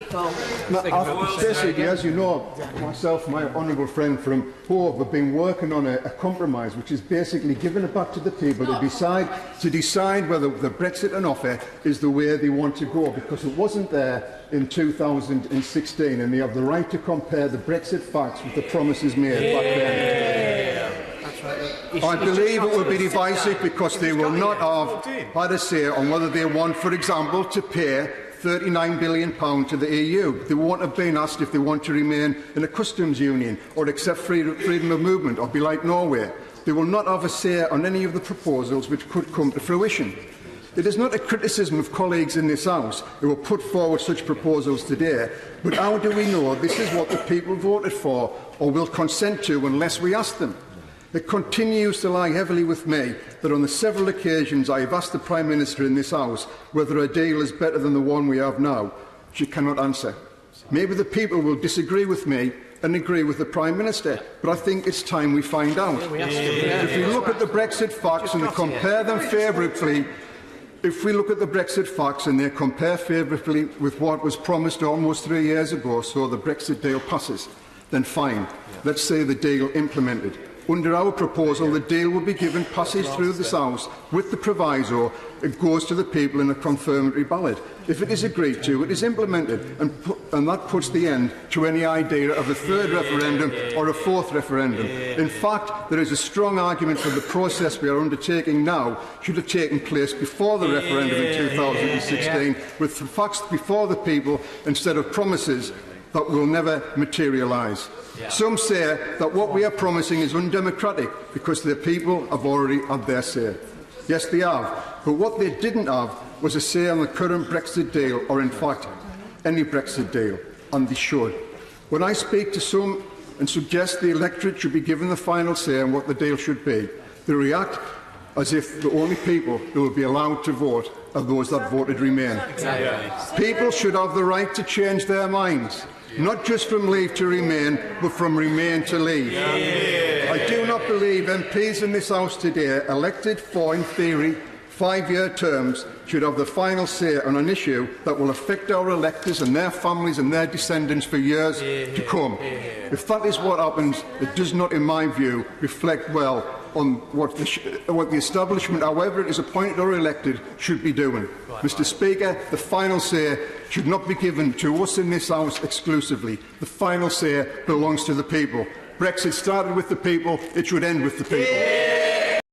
people. Basically, as you know, myself and my honourable friend from Hove have been working on a compromise which is basically giving it back to the people to decide whether the Brexit and offer is the way they want to go, because it wasn't there in 2016, and they have the right to compare the Brexit facts with the promises made back then. I believe it will be divisive because they will not have had a say on whether they want, for example, to pay £39 billion to the EU. They won't have been asked if they want to remain in a customs union or accept freedom of movement or be like Norway. They will not have a say on any of the proposals which could come to fruition. It is not a criticism of colleagues in this House who will put forward such proposals today, but how do we know this is what the people voted for or will consent to unless we ask them? It continues to lie heavily with me that on the several occasions I have asked the Prime Minister in this House whether a deal is better than the one we have now. She cannot answer. Maybe the people will disagree with me and agree with the Prime Minister, but I think it's time we find out. If we look at the Brexit facts and compare them favourably, if we look at the Brexit facts and they compare favourably with what was promised almost 3 years ago, so the Brexit deal passes, then fine. Let's say the deal implemented. Under our proposal, the deal will be given passage through this House with the proviso it goes to the people in a confirmatory ballot. If it is agreed to, it is implemented, and that puts the end to any idea of a third referendum or a fourth referendum. In fact, there is a strong argument for the process we are undertaking now should have taken place before the referendum in 2016, with the facts before the people instead of promises that will never materialise. Some say that what we are promising is undemocratic because the people have already had their say. Yes, they have. But what they didn't have was a say on the current Brexit deal, or in fact, any Brexit deal, and they should. When I speak to some and suggest the electorate should be given the final say on what the deal should be, they react as if the only people who will be allowed to vote are those that voted Remain. People should have the right to change their minds. Not just from Leave to Remain, but from Remain to Leave. I do not believe MPs in this House today, elected for, in theory, 5-year terms, should have the final say on an issue that will affect our electors and their families and their descendants for years to come. If that is what happens, it does not, in my view, reflect well on what the establishment, however it is appointed or elected, should be doing. Mr Speaker, the final say should not be given to us in this House exclusively. The final say belongs to the people. Brexit started with the people, it should end with the people.